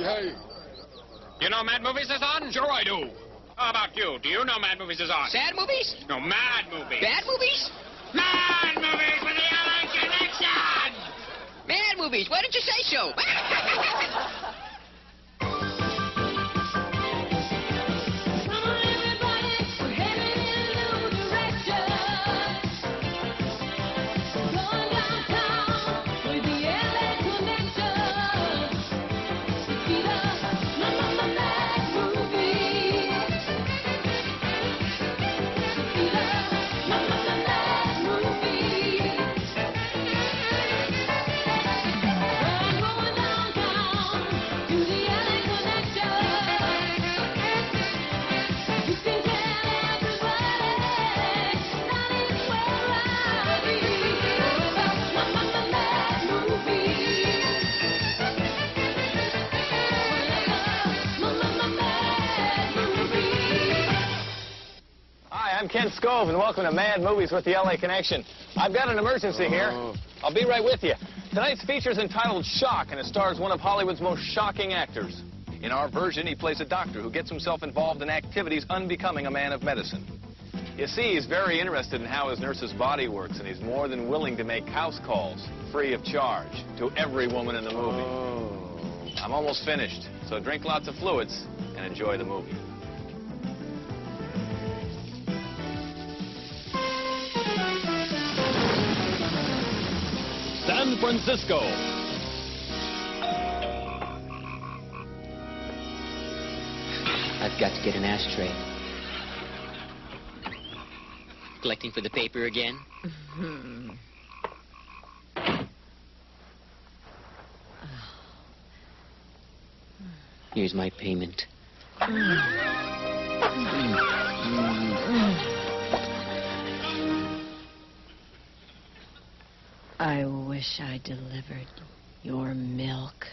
hey. You know Mad Movies is on? Sure I do. How about you? Do you know Mad Movies is on? Sad movies? No, Mad Movies. Bad movies? Mad Movies with the LA Connection! Mad movies. Why didn't you say so? I'm Ken Scove, and welcome to Mad Movies with the LA Connection. I've got an emergency here. I'll be right with you. Tonight's feature is entitled Shock, and it stars one of Hollywood's most shocking actors. In our version, he plays a doctor who gets himself involved in activities unbecoming a man of medicine. You see, he's very interested in how his nurse's body works, and he's more than willing to make house calls, free of charge, to every woman in the movie. I'm almost finished, so drink lots of fluids and enjoy the movie. San Francisco. I've got to get an ashtray. Collecting for the paper again? Here's my payment. I wish I delivered your milk.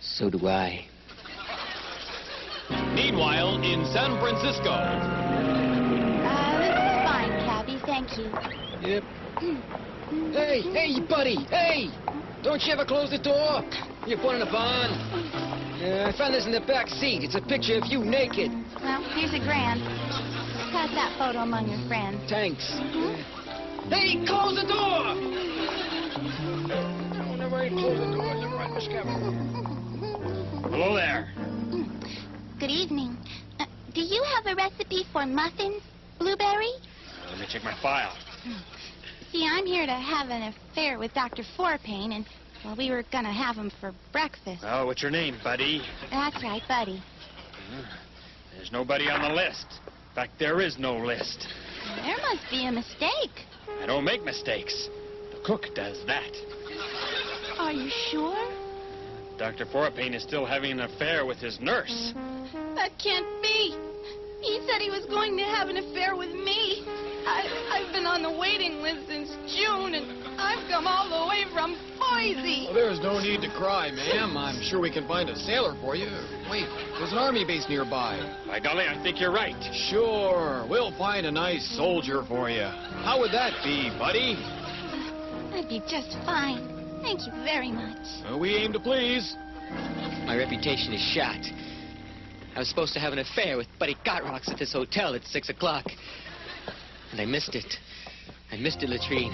So do I. Meanwhile, in San Francisco. This is fine, Cabby. Thank you. Yep. Hey, buddy. Hey! Don't you ever close the door? You're putting a barn. I found this in the back seat. It's a picture of you naked. Well, here's a grand. Pass that photo among your friends. Thanks. Hey, close the door! Never ain't close the door. Never mind, Miss Cabby. Hello there. Good evening. Do you have a recipe for muffins, Blueberry? Let me check my file. See, I'm here to have an affair with Dr. Fourpain, and, well, we were gonna have him for breakfast. Oh, what's your name, buddy? That's right, Buddy. There's nobody on the list. In fact, there is no list. There must be a mistake. I don't make mistakes. The cook does that. Are you sure? Dr. Fourpain is still having an affair with his nurse. That can't be. He said he was going to have an affair with me. I've been on the waiting list since June, and I've come all the way from Boise. Well, there's no need to cry, ma'am. I'm sure we can find a sailor for you. Wait, there's an army base nearby. By golly, I think you're right. Sure, we'll find a nice soldier for you. How would that be, buddy? That'd be just fine. Thank you very much. We aim to please. My reputation is shot. I was supposed to have an affair with Buddy Gotrocks at this hotel at 6 o'clock. And I missed it. I missed it, Latrine.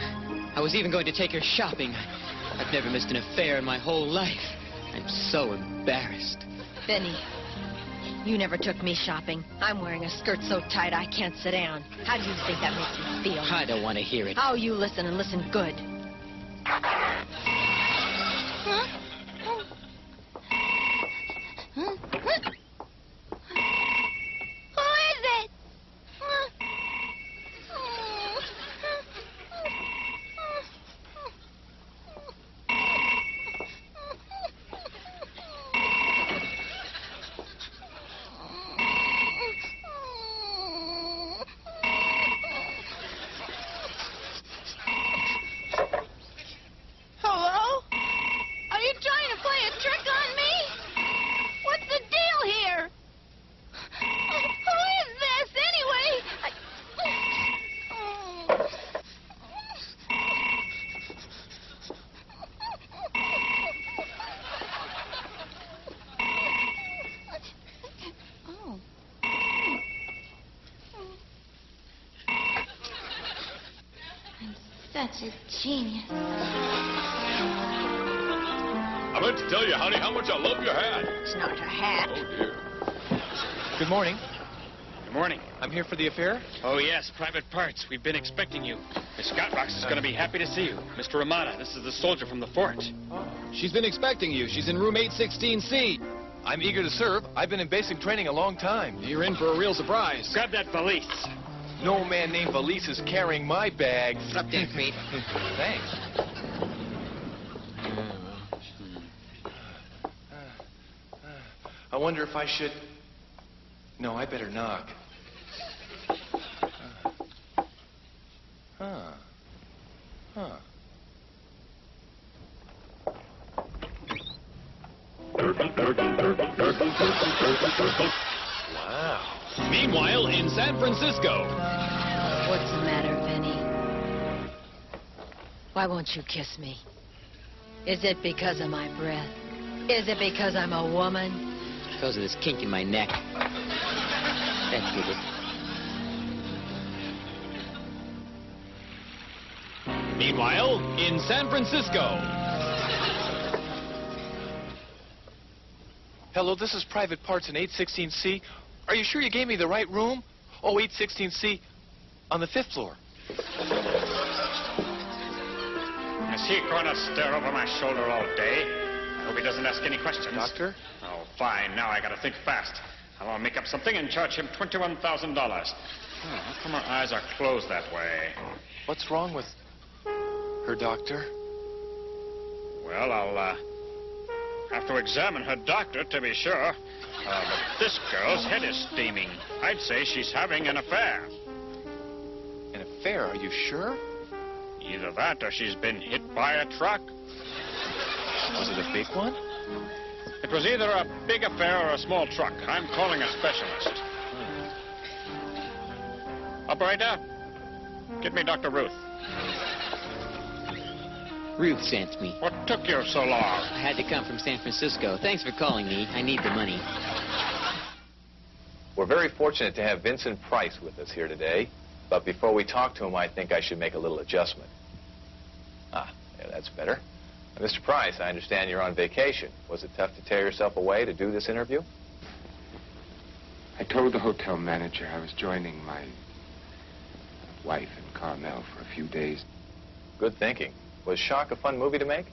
I was even going to take her shopping. I've never missed an affair in my whole life. I'm so embarrassed. Benny, you never took me shopping. I'm wearing a skirt so tight I can't sit down. How do you think that makes me feel? I don't want to hear it. Oh, you listen and listen good. Huh? Who is it? Hello? Are you Such a genius. I meant to tell you, honey, how much I love your hat. It's not a hat. Oh, dear. Good morning. Good morning. I'm here for the affair. Oh, yes, Private Parts. We've been expecting you. Miss Scotrox is going to be happy to see you. Mr. Ramada, this is the soldier from the fort. She's been expecting you. She's in room 816C. I'm eager to serve. I've been in basic training a long time. You're in for a real surprise. Grab that valise. No man named Valise is carrying my bag. Up there, Creed. Thanks. I wonder if I should... No, I better knock. Wow. Meanwhile, in San Francisco. What's the matter, Vinny? Why won't you kiss me? Is it because of my breath? Is it because I'm a woman? Because of this kink in my neck. That did it. Meanwhile, in San Francisco. Hello, this is Private Parts in 816C. Are you sure you gave me the right room? Oh, 816C on the 5th floor. Is he going to stare over my shoulder all day? I hope he doesn't ask any questions. Doctor? Oh, fine. Now I got to think fast. I'll make up something and charge him $21,000. How come her eyes are closed that way? What's wrong with her, Doctor? Well, I'll have to examine her doctor to be sure. But this girl's head is steaming. I'd say she's having an affair. An affair, are you sure? Either that or she's been hit by a truck. Was it a big one? It was either a big affair or a small truck. I'm calling a specialist. Operator, get me Dr. Ruth. Ruth sent me. What took you so long? I had to come from San Francisco. Thanks for calling me. I need the money. We're very fortunate to have Vincent Price with us here today. But before we talk to him, I think I should make a little adjustment. Yeah, that's better. Mr. Price, I understand you're on vacation. Was it tough to tear yourself away to do this interview? I told the hotel manager I was joining my wife in Carmel for a few days. Good thinking. Was Shock a fun movie to make?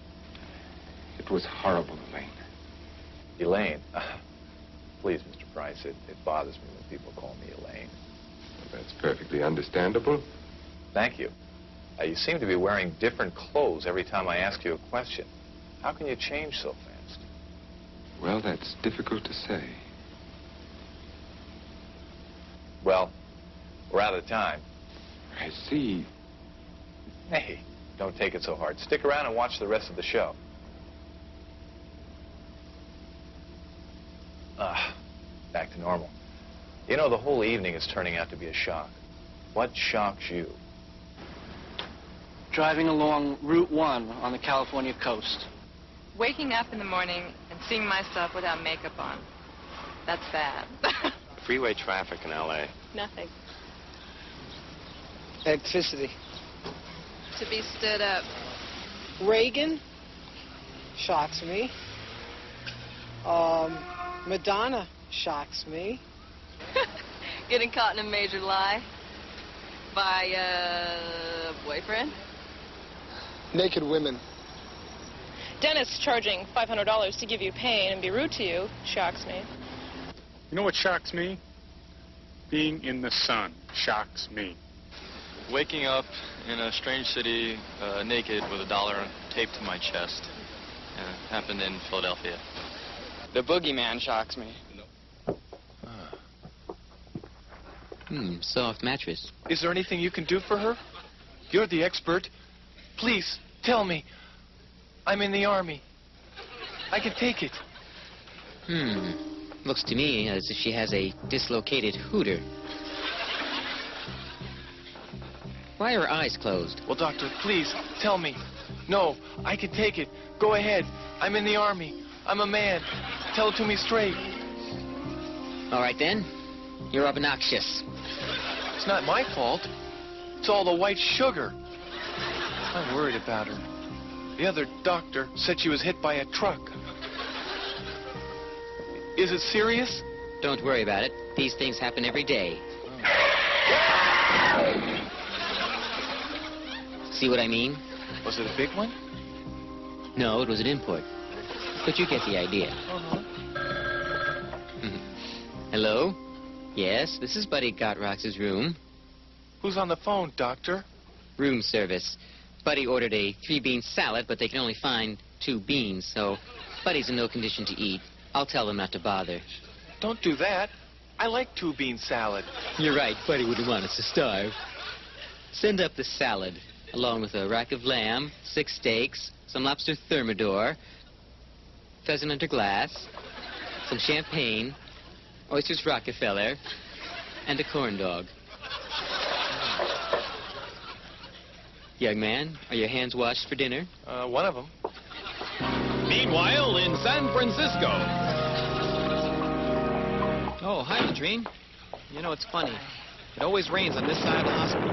It was horrible, Elaine. Elaine? Please, Mr. Price, it bothers me when people call me Elaine. That's perfectly understandable. Thank you. You seem to be wearing different clothes every time I ask you a question. How can you change so fast? Well, that's difficult to say. Well, we're out of time. I see. Hey, don't take it so hard. Stick around and watch the rest of the show. Back to normal. You know, the whole evening is turning out to be a shock. What shocks you? Driving along Route 1 on the California coast. Waking up in the morning and seeing myself without makeup on. That's bad. Freeway traffic in L.A. Nothing. Electricity. To be stood up. Reagan shocks me. Madonna shocks me. Getting caught in a major lie by a boyfriend. Naked women. Dennis charging $500 to give you pain and be rude to you shocks me. You know what shocks me? Being in the sun shocks me. Waking up in a strange city naked with $1 taped to my chest. Happened in Philadelphia. The boogeyman shocks me. Soft mattress. Is there anything you can do for her? You're the expert. Please, tell me. I'm in the Army. I can take it. Looks to me as if she has a dislocated hooter. Why are her eyes closed? Well, doctor, please, tell me. No, I can take it. Go ahead. I'm in the Army. I'm a man. Tell it to me straight. All right, then. You're obnoxious. It's not my fault. It's all the white sugar. I'm worried about her. The other doctor said she was hit by a truck. Is it serious? Don't worry about it. These things happen every day. See what I mean? Was it a big one? No, it was an import. But you get the idea. Hello? Yes, this is Buddy Gotrock's room. Who's on the phone, Doctor? Room service. Buddy ordered a 3-bean salad, but they can only find 2 beans, so Buddy's in no condition to eat. I'll tell them not to bother. Don't do that. I like 2-bean salad. You're right. Buddy wouldn't want us to starve. Send up the salad, along with a rack of lamb, 6 steaks, some lobster thermidor, pheasant under glass, some champagne, oysters Rockefeller, and a corn dog. Young man, are your hands washed for dinner? One of them. Meanwhile, in San Francisco. Oh, hi, Latrine. You know, it's funny. It always rains on this side of the hospital.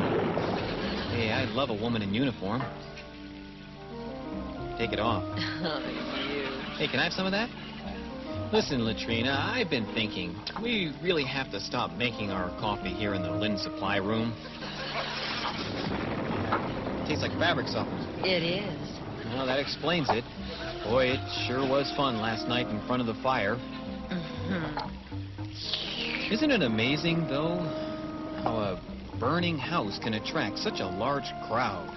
Hey, I love a woman in uniform. Take it off. Oh, you. Hey, can I have some of that? Listen, Latrina, I've been thinking. We really have to stop making our coffee here in the Lynn Supply Room. Tastes like fabric softener. It is. Well, that explains it. Boy, it sure was fun last night in front of the fire. Isn't it amazing, though, how a burning house can attract such a large crowd?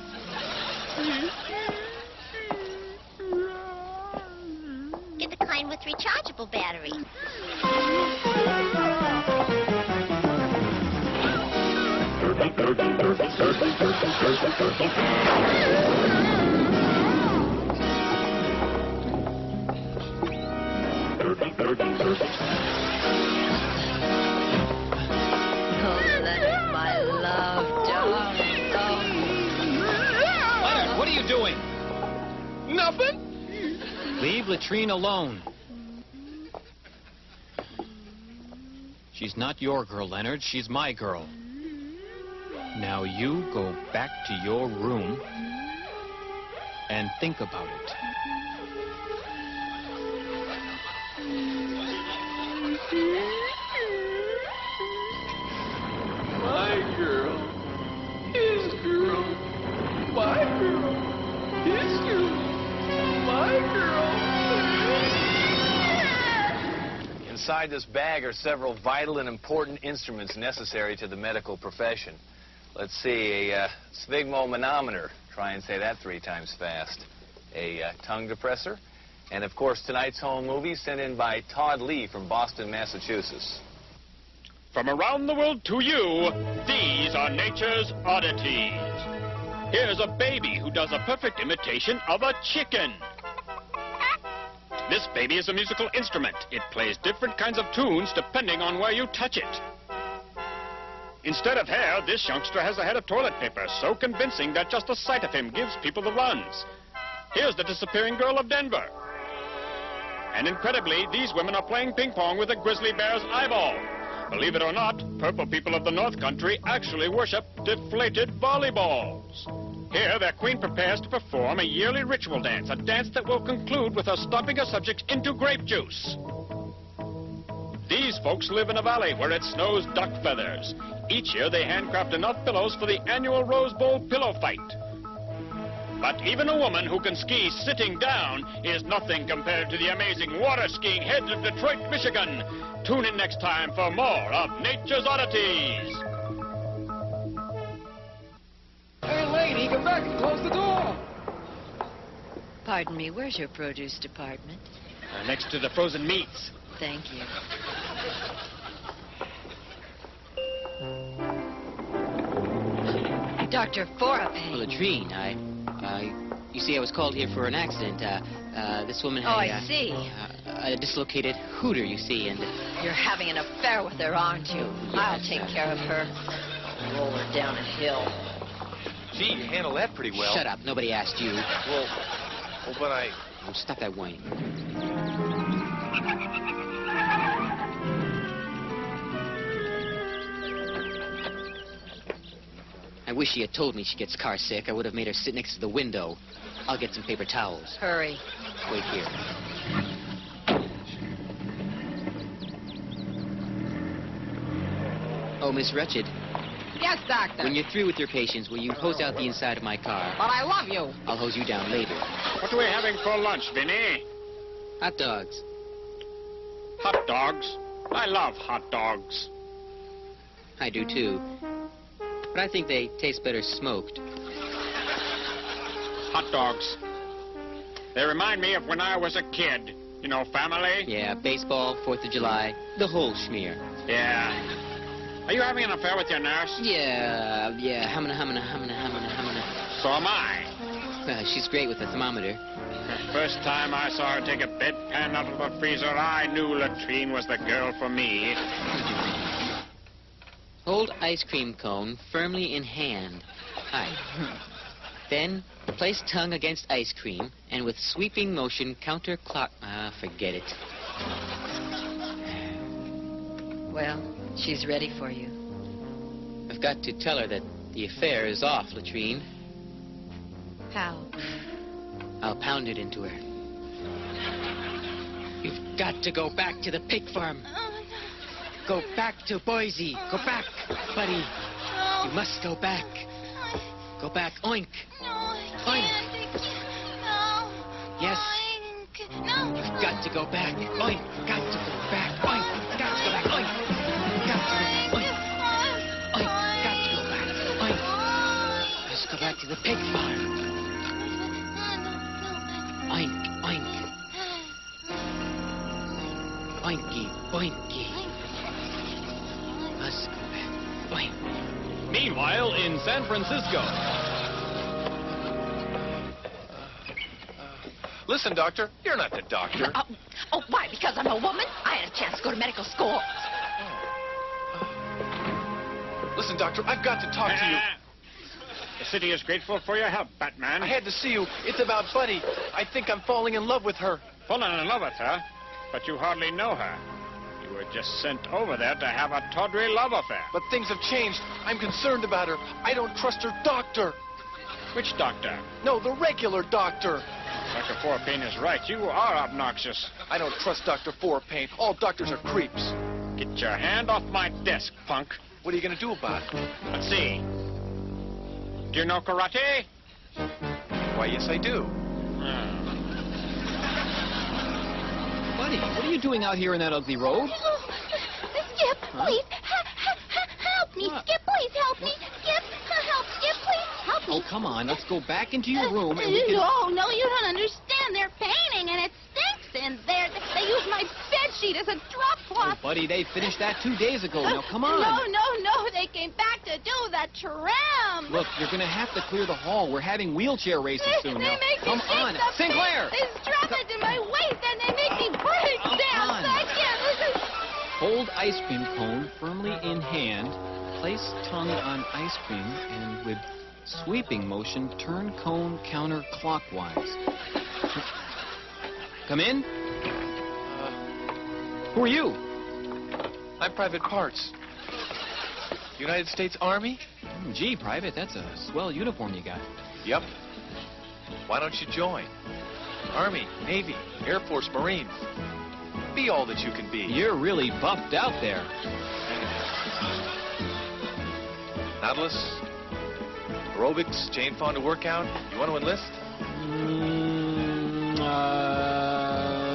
Get the kind with rechargeable battery. Leonard, my love, darling. Leonard, what are you doing? Nothing. Leave Latrine alone. She's not your girl, Leonard. She's my girl. Now you go back to your room and think about it. My girl. His girl. My girl. His girl. My girl. Inside this bag are several vital and important instruments necessary to the medical profession. Let's see, a sphygmomanometer. Try and say that 3 times fast. A tongue depressor. And, of course, tonight's home movie sent in by Todd Lee from Boston, Massachusetts. From around the world to you, these are nature's oddities. Here's a baby who does a perfect imitation of a chicken. This baby is a musical instrument. It plays different kinds of tunes depending on where you touch it. Instead of hair, this youngster has a head of toilet paper, so convincing that just the sight of him gives people the runs. Here's the disappearing girl of Denver. And incredibly, these women are playing ping pong with a grizzly bear's eyeball. Believe it or not, purple people of the North Country actually worship deflated volleyballs. Here, their queen prepares to perform a yearly ritual dance, a dance that will conclude with her stomping her subjects into grape juice. These folks live in a valley where it snows duck feathers. Each year, they handcraft enough pillows for the annual Rose Bowl pillow fight. But even a woman who can ski sitting down is nothing compared to the amazing water skiing heads of Detroit, Michigan. Tune in next time for more of Nature's Oddities. Hey, lady, come back and close the door. Pardon me, where's your produce department? Next to the frozen meats. Thank you. Dr. Forapain. Latrine, you see, I was called here for an accident. This woman had I see. A dislocated hooter, you see, and... You're having an affair with her, aren't you? I'll take care of her. Roll her down a hill. Gee, you handle that pretty well. Shut up. Nobody asked you. Well, but I... Oh, stop that whining. I wish she had told me she gets car sick. I would have made her sit next to the window. I'll get some paper towels. Hurry. Wait here. Oh, Miss Wretched. Yes, Doctor. When you're through with your patients, will you hose out the inside of my car? But I love you. I'll hose you down later. What are we having for lunch, Vinny? Hot dogs. Hot dogs? I love hot dogs. I do, too. But I think they taste better smoked. Hot dogs. They remind me of when I was a kid. You know, family? Yeah, baseball, 4th of July, the whole schmear. Yeah. Are you having an affair with your nurse? Yeah, humana. So am I. She's great with the thermometer. First time I saw her take a bedpan out of the freezer, I knew Latrine was the girl for me. Hold ice cream cone firmly in hand. Aye. Then place tongue against ice cream and with sweeping motion counterclock. Forget it. Well, she's ready for you. I've got to tell her that the affair is off, Latrine. How? I'll pound it into her. You've got to go back to the pig farm. Go back to Boise. Go back, buddy. No. You must go back. Go back. Oink. No, I Oink. can't. No. Yes. Oink. No. You've got to go back. Oink. Got to go back. Oink. Got to go back. Oink. Got to go back. Oink. Oink. Got to go back. Oink. Let's go back to the pig farm. Oink. Oink. Oinky. Oinky. Let's go back. Oink. Meanwhile, in San Francisco. Listen, Doctor, you're not the doctor. Oh, why? Because I'm a woman? I had a chance to go to medical school. Listen, Doctor, I've got to talk to you. The city is grateful for your help, Batman. I had to see you. It's about Buddy. I think I'm falling in love with her. Falling in love with her? But you hardly know her. You were just sent over there to have a tawdry love affair. But things have changed. I'm concerned about her. I don't trust her doctor. Which doctor? No, the regular doctor. Dr. Fourpain is right. You are obnoxious. I don't trust Dr. Fourpain. All doctors are creeps. Get your hand off my desk, punk. What are you going to do about it? Let's see. Do you know karate? Why, yes, I do. Buddy, what are you doing out here in that ugly road? Skip, please. Help me. Skip, please help me. Skip, help. Skip, please help me. Oh, come on. Let's go back into your room and we can... No, you don't understand. They're painting and it stinks in there. They use my bed sheet as a drop cloth. Oh, buddy, they finished that 2 days ago. Now, come on. No. They came back to do the trim. Look, you're going to have to clear the hall. We're having wheelchair races soon. They Now, make come me on. shake the Sinclair! They strap it to my waist and they make me break down. on. I can't. Hold ice cream cone firmly in hand. Place tongue on ice cream and with sweeping motion, turn cone counterclockwise. Come in. Who are you? I'm Private Parts. United States Army? Gee, Private, that's a swell uniform you got. Yep. Why don't you join? Army, Navy, Air Force, Marines. Be all that you can be. You're really buffed out there. Nautilus, aerobics, Jane Fonda workout. You want to enlist?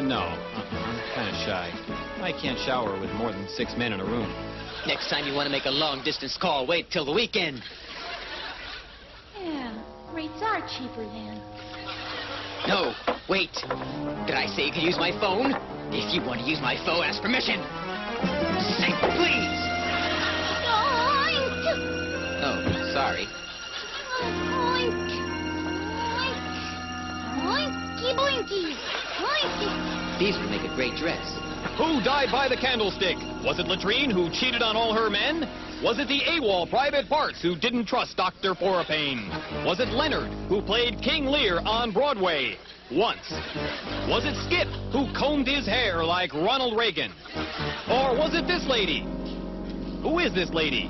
No. I'm kind of shy. I can't shower with more than 6 men in a room. Next time you want to make a long-distance call, wait till the weekend. Yeah, rates are cheaper then. No, wait. Did I say you could use my phone? If you want to use my phone, ask permission. Say please. Oink. Oh, sorry. Oink. Oinky boinky. Oinky. These would make a great dress. Who died by the candlestick? Was it Latrine, who cheated on all her men? Was it the AWOL Private Parts, who didn't trust Dr. Fourpain? Was it Leonard, who played King Lear on Broadway? Once. Was it Skip, who combed his hair like Ronald Reagan? Or was it this lady? Who is this lady?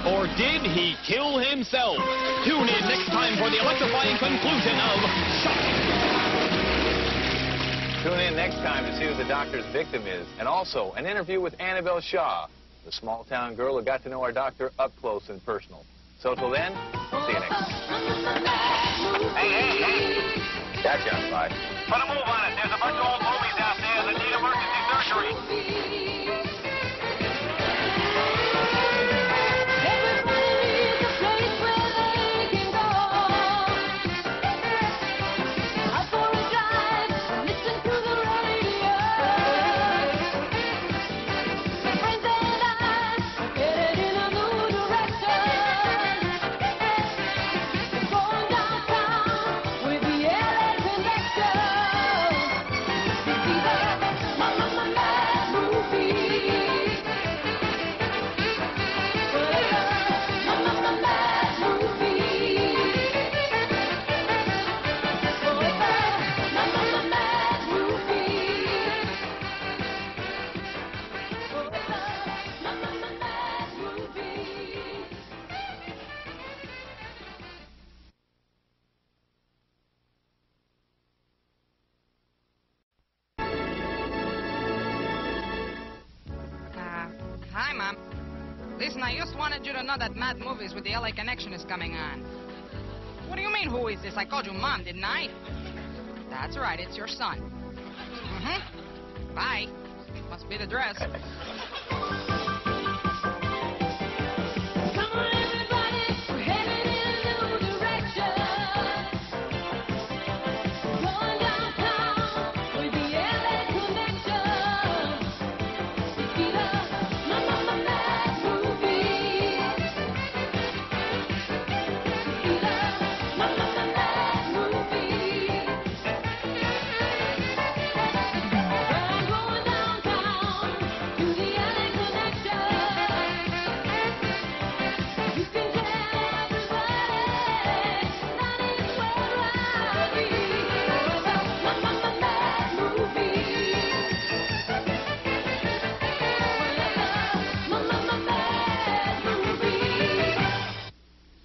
or did he kill himself? Tune in next time for the electrifying conclusion of Shock. Tune in next time to see who the doctor's victim is, and also an interview with Annabelle Shaw, the small-town girl who got to know our doctor up close and personal. So till then, see you next time. Hey. Catch you on 5. Put a move on it. There's a bunch of old movies out there that need emergency surgery. Hi, Mom. Listen, I just wanted you to know that Mad Movies with the LA Connection is coming on. What do you mean, who is this? I called you Mom, didn't I? That's right, it's your son. Bye. Must be the dress.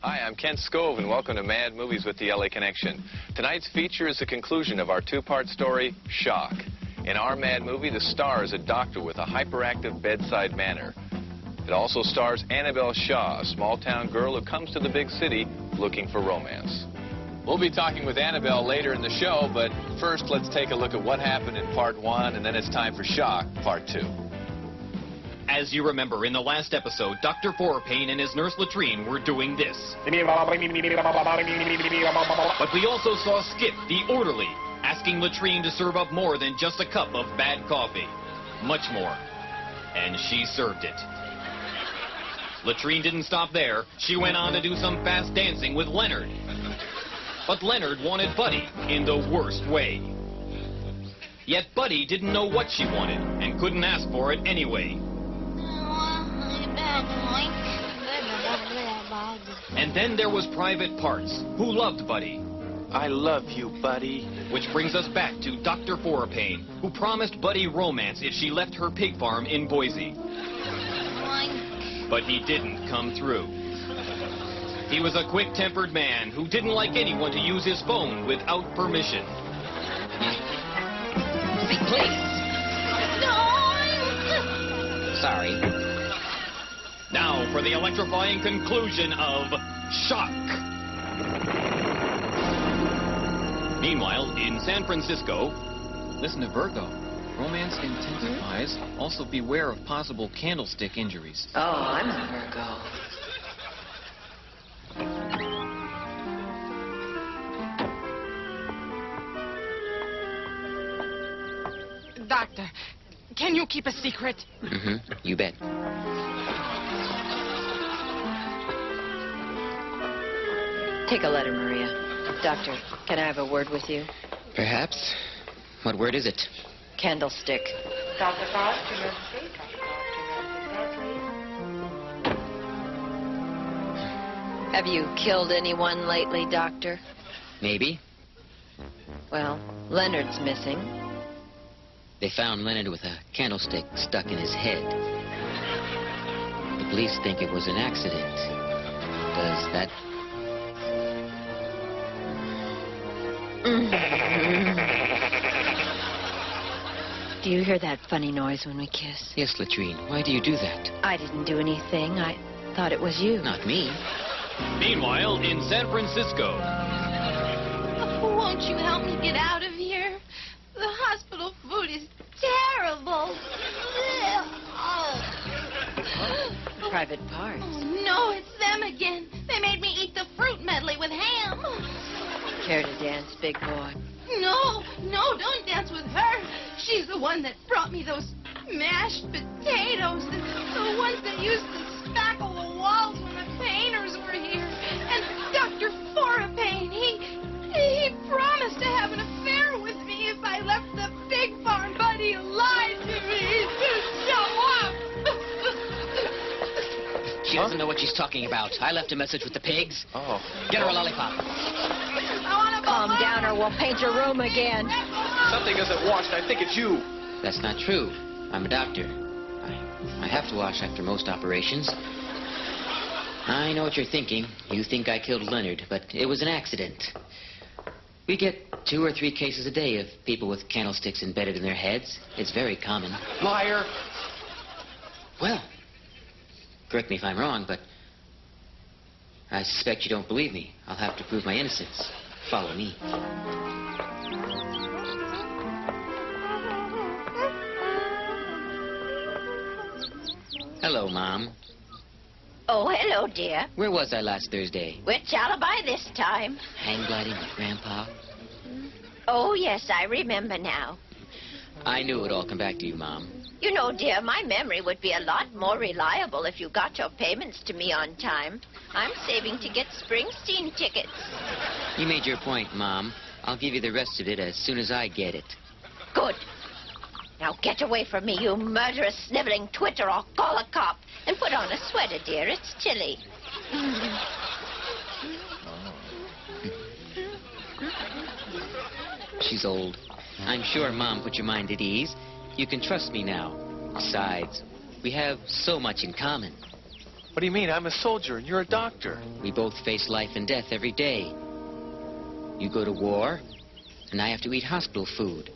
I'm Kent Scove, and welcome to Mad Movies with the LA Connection. Tonight's feature is the conclusion of our two-part story, Shock. In our Mad Movie, the star is a doctor with a hyperactive bedside manner. It also stars Annabelle Shaw, a small-town girl who comes to the big city looking for romance. We'll be talking with Annabelle later in the show, but first let's take a look at what happened in Part 1, and then it's time for Shock, Part 2. As you remember, in the last episode, Dr. Forepain and his nurse Latrine were doing this. But we also saw Skip, the orderly, asking Latrine to serve up more than just a cup of bad coffee. Much more. And she served it. Latrine didn't stop there. She went on to do some fast dancing with Leonard. But Leonard wanted Buddy in the worst way. Yet Buddy didn't know what she wanted and couldn't ask for it anyway. And then there was Private Parts, who loved Buddy. I love you, Buddy. Which brings us back to Dr. Forepain, who promised Buddy romance if she left her pig farm in Boise. But he didn't come through. He was a quick-tempered man who didn't like anyone to use his phone without permission. See, please. Sorry. Now for the electrifying conclusion of Shock. Meanwhile, in San Francisco... Listen to Virgo. Romance intensifies. Also beware of possible candlestick injuries. Oh, I'm a Virgo. Doctor, can you keep a secret? You bet. Take a letter, Maria. Doctor, can I have a word with you? Perhaps. What word is it? Candlestick. Dr. Fox, to nurse please. Have you killed anyone lately, Doctor? Maybe. Well, Leonard's missing. They found Leonard with a candlestick stuck in his head. The police think it was an accident. Does that... Do you hear that funny noise when we kiss? Yes, Latrine. Why do you do that? I didn't do anything. I thought it was you. Not me. Meanwhile, in San Francisco. Won't you help me get out of here? The hospital food is terrible. Private Parts. Oh, no, it's them again. They made me eat the fruit medley with ham. Care to dance, big boy? No, don't dance with her. She's the one that brought me those mashed potatoes, the ones that used to spackle the walls when the painters were here. And Dr. Forapane, he promised to have an affair with me if I left the pig farm, but he lied to me. He didn't show up. She doesn't know what she's talking about. I left a message with the pigs. Oh. Get her a lollipop. Calm down or we'll paint your room again. Something isn't washed. I think it's you. That's not true. I'm a doctor. I have to wash after most operations. I know what you're thinking. You think I killed Leonard, but it was an accident. We get 2 or 3 cases a day of people with candlesticks embedded in their heads. It's very common. Liar. Well, correct me if I'm wrong, but I suspect you don't believe me. I'll have to prove my innocence. Follow me. Hello, Mom. Oh, hello, dear. Where was I last Thursday? Which alibi this time? Hang gliding with Grandpa. Oh, yes, I remember now. I knew it would all come back to you, Mom. You know, dear, my memory would be a lot more reliable if you got your payments to me on time. I'm saving to get Springsteen tickets. You made your point, Mom. I'll give you the rest of it as soon as I get it. Good. Now get away from me, you murderous, sniveling twitter, or call a cop. And put on a sweater, dear. It's chilly. She's old. I'm sure Mom put your mind at ease. You can trust me now. Besides, we have so much in common. What do you mean? I'm a soldier and you're a doctor. We both face life and death every day. You go to war, and I have to eat hospital food.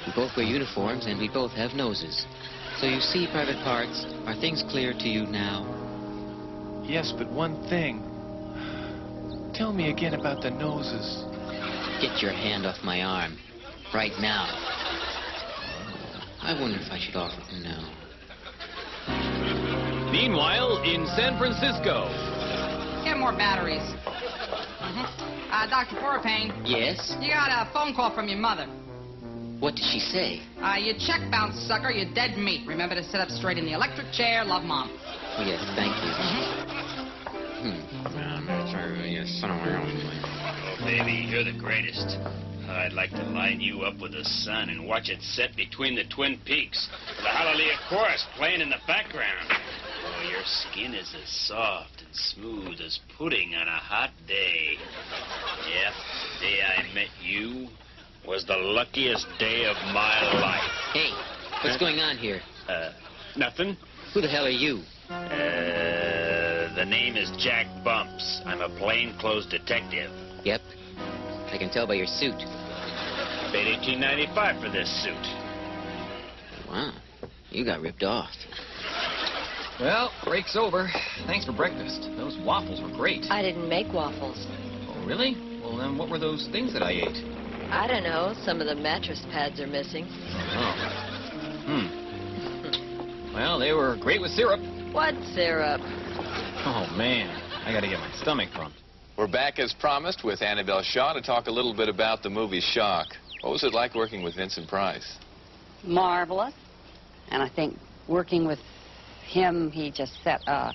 We both wear uniforms, and we both have noses. So you see, Private Parts, are things clear to you now? Yes, but one thing. Tell me again about the noses. Get your hand off my arm. Right now. I wonder if I should offer him now. Meanwhile, in San Francisco. Get more batteries. Dr. Forapane. Yes? You got a phone call from your mother. What did she say? You check bounce, sucker. You're dead meat. Remember to sit up straight in the electric chair. Love, Mom. Oh, yes, thank you. Oh, baby, you're the greatest. I'd like to line you up with the sun and watch it set between the Twin Peaks. The Hallelujah Chorus playing in the background. Oh, your skin is as soft and smooth as pudding on a hot day. Yep, the day I met you was the luckiest day of my life. Hey, what's going on here? Nothing. Who the hell are you? The name is Jack Bumps. I'm a plainclothes detective. Yep. I can tell by your suit. Paid $18.95 for this suit. Wow. You got ripped off. Well, break's over. Thanks for breakfast. Those waffles were great. I didn't make waffles. Oh, really? Well, then what were those things that I ate? I don't know. Some of the mattress pads are missing. Oh. Well, they were great with syrup. What syrup? Oh, man. I gotta get my stomach pumped. We're back as promised with Annabelle Shaw to talk a little bit about the movie Shock. What was it like working with Vincent Price? Marvelous. And I think working with him, he just set an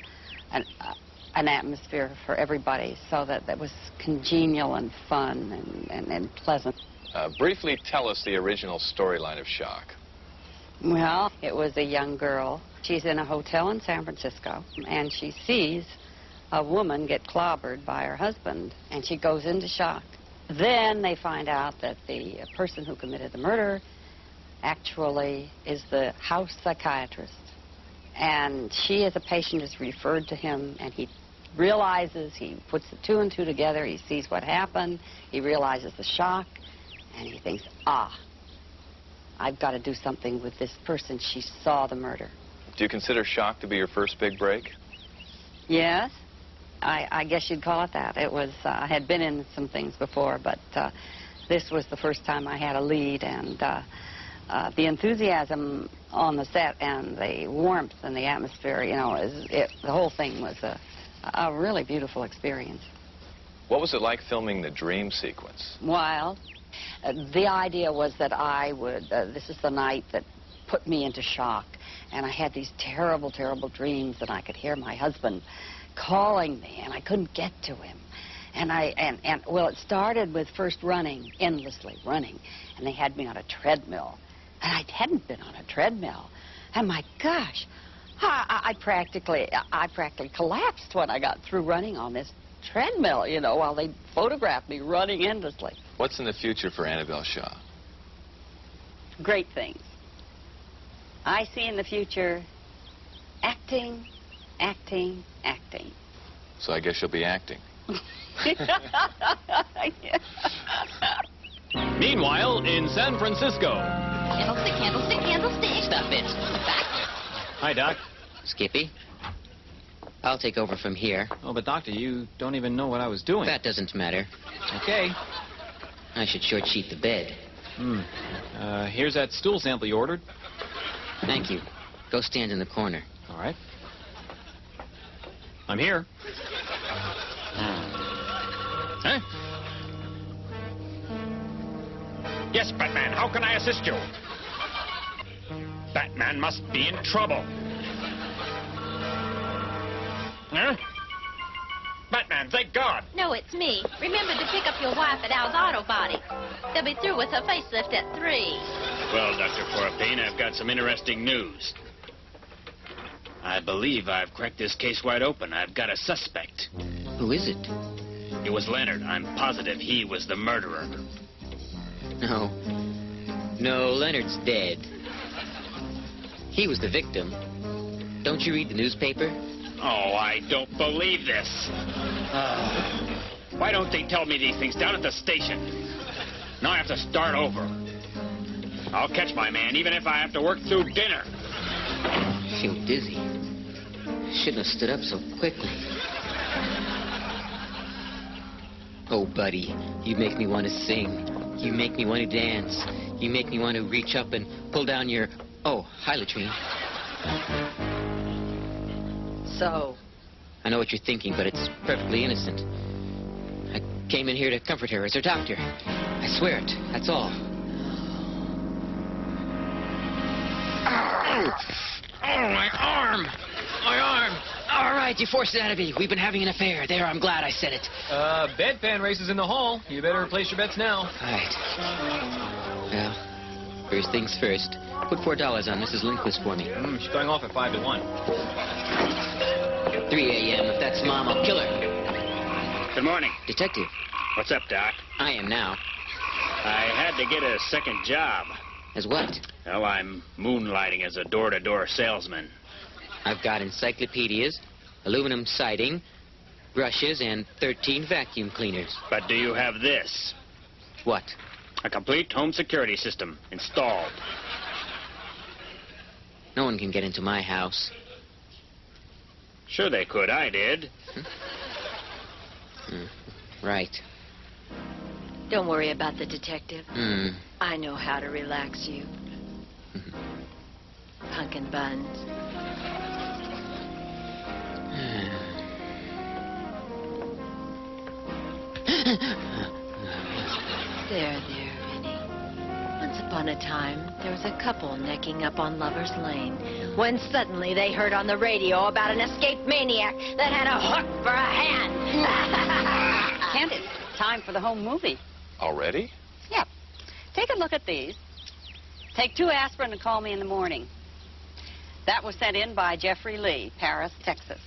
atmosphere for everybody so that was congenial and fun and pleasant. Briefly tell us the original storyline of Shock. Well, it was a young girl. She's in a hotel in San Francisco, and she sees a woman get clobbered by her husband, and she goes into shock. Then they find out that the person who committed the murder actually is the house psychiatrist. And she, as a patient, is referred to him, and he realizes, he puts the two and two together, he sees what happened, he realizes the shock, and he thinks, I've got to do something with this person. She saw the murder. Do you consider Shock to be your first big break? Yes, I guess you'd call it that. It was, I had been in some things before, but this was the first time I had a lead, and the enthusiasm on the set and the warmth and the atmosphere, you know, the whole thing was a really beautiful experience. What was it like filming the dream sequence? Wild. The idea was that I would, this is the night that put me into shock, and I had these terrible, terrible dreams, and I could hear my husband calling me, and I couldn't get to him. And well, it started with first running, endlessly running, and they had me on a treadmill, and I hadn't been on a treadmill, and my gosh, I practically collapsed when I got through running on this treadmill, you know, while they photographed me running endlessly. What's in the future for Annabelle Shaw? Great things. I see in the future acting, acting, acting. So I guess you'll be acting. Meanwhile, in San Francisco. Candlestick, candlestick, candlestick. Stop it. Back. Hi, Doc. Skippy. I'll take over from here. Oh, but Doctor, you don't even know what I was doing. That doesn't matter. Okay. I should short sheet the bed. Here's that stool sample you ordered. Thank you. Go stand in the corner. All right. I'm here. Huh? Yes, Batman, how can I assist you? Batman must be in trouble. Huh? Batman, thank God. No, it's me. Remember to pick up your wife at Al's Auto Body. They'll be through with her facelift at 3. Well, Dr. Forapain, I've got some interesting news. I believe I've cracked this case wide open. I've got a suspect. Who is it? It was Leonard. I'm positive he was the murderer. No. No, Leonard's dead. He was the victim. Don't you read the newspaper? Oh, I don't believe this. Why don't they tell me these things down at the station? Now I have to start over. I'll catch my man, even if I have to work through dinner. I feel dizzy. Shouldn't have stood up so quickly. Oh, buddy, you make me want to sing. You make me want to dance. You make me want to reach up and pull down your... Oh, hi, Latrine. So? I know what you're thinking, but it's perfectly innocent. I came in here to comfort her as her doctor. I swear it. That's all. Oh, my arm! My arm! All right, you forced it out of me. We've been having an affair. There, I'm glad I said it. Bedpan races in the hall. You better replace your bets now. All right. Well, first things first. Put $4 on Mrs. Lindquist for me. She's going off at 5 to 1. 3 a.m. If that's Mom, I'll kill her. Good morning. Detective. What's up, Doc? I am now. I had to get a second job. As what? Well, I'm moonlighting as a door-to-door salesman. I've got encyclopedias, aluminum siding, brushes, and 13 vacuum cleaners. But do you have this? What? A complete home security system installed. No one can get into my house. Sure they could. I did. Right. Don't worry about the detective. I know how to relax you. Pumpkin buns. There, Vinny. Once upon a time, there was a couple necking up on Lover's Lane when suddenly they heard on the radio about an escaped maniac that had a hook for a hand. Kent, it's time for the home movie. Already? Yep. Take a look at these. Take 2 aspirin and call me in the morning. That was sent in by Jeffrey Lee, Paris, Texas.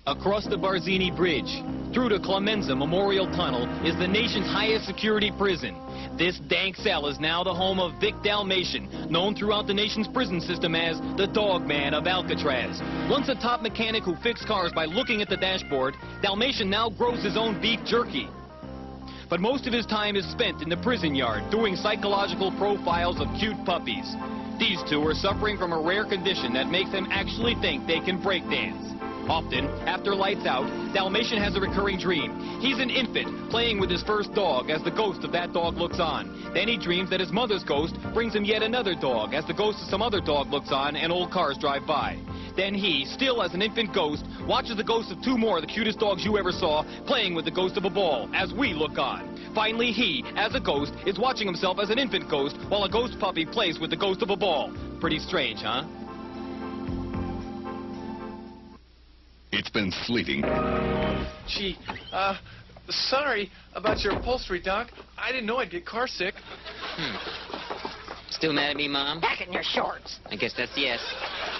Across the Barzini Bridge, through to Clemenza Memorial Tunnel, is the nation's highest security prison. This dank cell is now the home of Vic Dalmatian, known throughout the nation's prison system as the Dog Man of Alcatraz. Once a top mechanic who fixed cars by looking at the dashboard, Dalmatian now grows his own beef jerky. But most of his time is spent in the prison yard doing psychological profiles of cute puppies. These two are suffering from a rare condition that makes them actually think they can breakdance. Often, after lights out, Dalmatian has a recurring dream. He's an infant playing with his first dog as the ghost of that dog looks on. Then he dreams that his mother's ghost brings him yet another dog as the ghost of some other dog looks on and old cars drive by. Then he, still as an infant ghost, watches the ghosts of two more of the cutest dogs you ever saw playing with the ghost of a ball as we look on. Finally, he, as a ghost, is watching himself as an infant ghost while a ghost puppy plays with the ghost of a ball. Pretty strange, huh? It's been fleeting. Gee, sorry about your upholstery, Doc. I didn't know I'd get car sick. Still mad at me, Mom? Back in your shorts. I guess that's yes.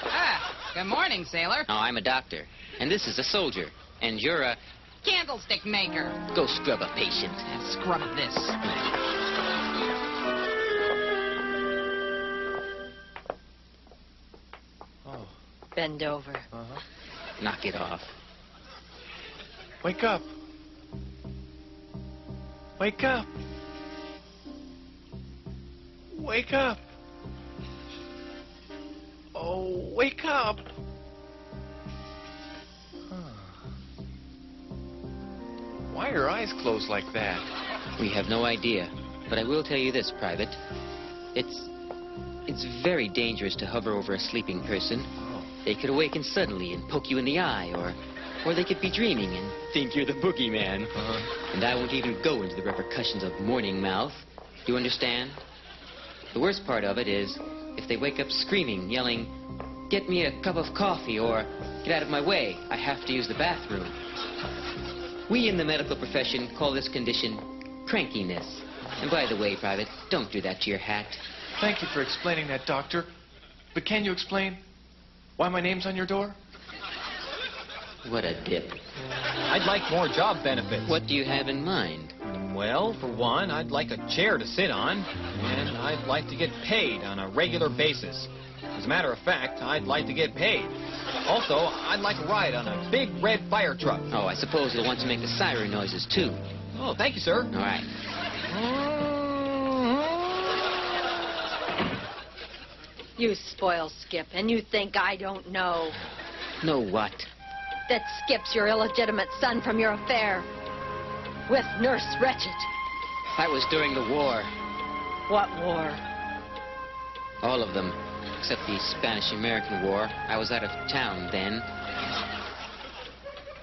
Ah, good morning, sailor. Oh, I'm a doctor. And this is a soldier. And you're a... Candlestick maker. Go scrub a patient. And scrub of this. Oh. Bend over. Uh-huh. Knock it off. Wake up. Wake up. Wake up. Oh, wake up. Why are your eyes closed like that? We have no idea. But I will tell you this, Private. It's very dangerous to hover over a sleeping person. They could awaken suddenly and poke you in the eye, or they could be dreaming and think you're the boogeyman. And I won't even go into the repercussions of morning mouth. Do you understand? The worst part of it is if they wake up screaming, yelling, "Get me a cup of coffee," or "Get out of my way, I have to use the bathroom." We in the medical profession call this condition crankiness. And by the way, Private, don't do that to your hat. Thank you for explaining that, Doctor. But can you explain why my name's on your door? What a dip. I'd like more job benefits. What do you have in mind? Well, for one, I'd like a chair to sit on, and I'd like to get paid on a regular basis. As a matter of fact, I'd like to get paid. Also, I'd like a ride on a big red fire truck. Oh, I suppose you'll want to make the siren noises, too. Oh, thank you, sir. All right. You spoil Skip, and you think I don't know. Know what? That Skip's your illegitimate son from your affair with Nurse Wretched. That was during the war. What war? All of them, except the Spanish-American War. I was out of town then.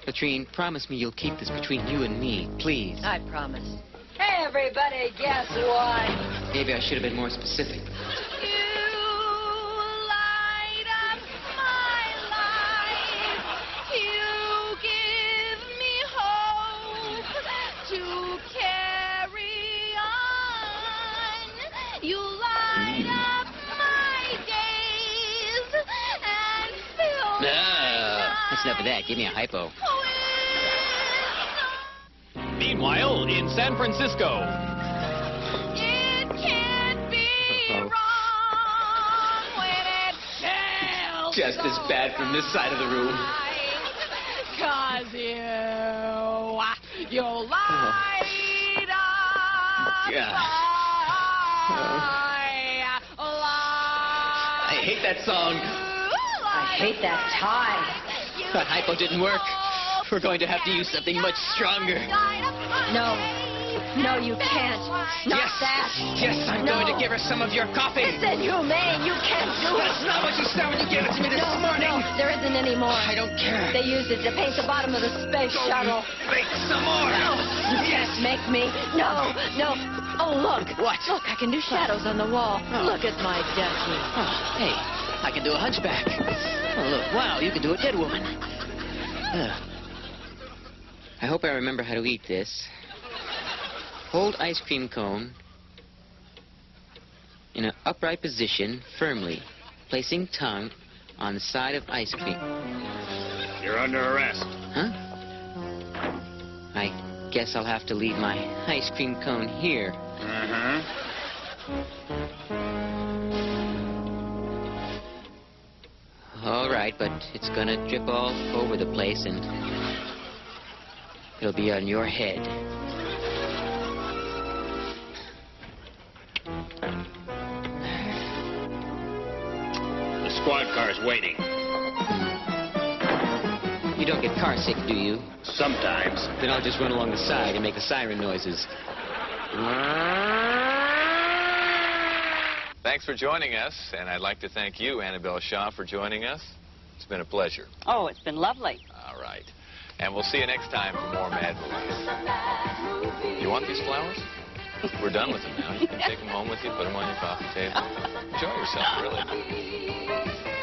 Latrine, promise me you'll keep this between you and me, please. I promise. Hey, everybody, guess what? Maybe I should have been more specific. Enough of that. Give me a hypo. Meanwhile, in San Francisco. It can't be wrong when it tells Just as bad from this side of the room. 'Cause you light up I hate that song. I hate that tie. That hypo didn't work. We're going to have to use something much stronger. No. No, you can't. Not yes. that. Yes, I'm going to give her some of your coffee. It's inhumane. You can't do it. That's not what you said when you gave it to me this morning. No, there isn't any more. I don't care. They used it to paint the bottom of the space shuttle. Make some more. No, you can't make me. No, no. Oh, look. What? Look, I can do shadows on the wall. Look at my ducky. Oh, hey, I can do a hunchback. Oh, look, wow, you can do a dead woman. I hope I remember how to eat this. Hold ice cream cone in an upright position firmly, placing tongue on the side of ice cream. You're under arrest. Huh? I guess I'll have to leave my ice cream cone here. All right, but it's gonna drip all over the place, and it'll be on your head. The squad car's waiting. You don't get car sick, do you? Sometimes. Then I'll just run along the side and make the siren noises. Thanks for joining us, and I'd like to thank you, Annabelle Shaw, for joining us. It's been a pleasure. Oh, it's been lovely. All right. And we'll see you next time for more Mad Movies. You want these flowers? We're done with them now. You can take them home with you, put them on your coffee table. Enjoy yourself, really.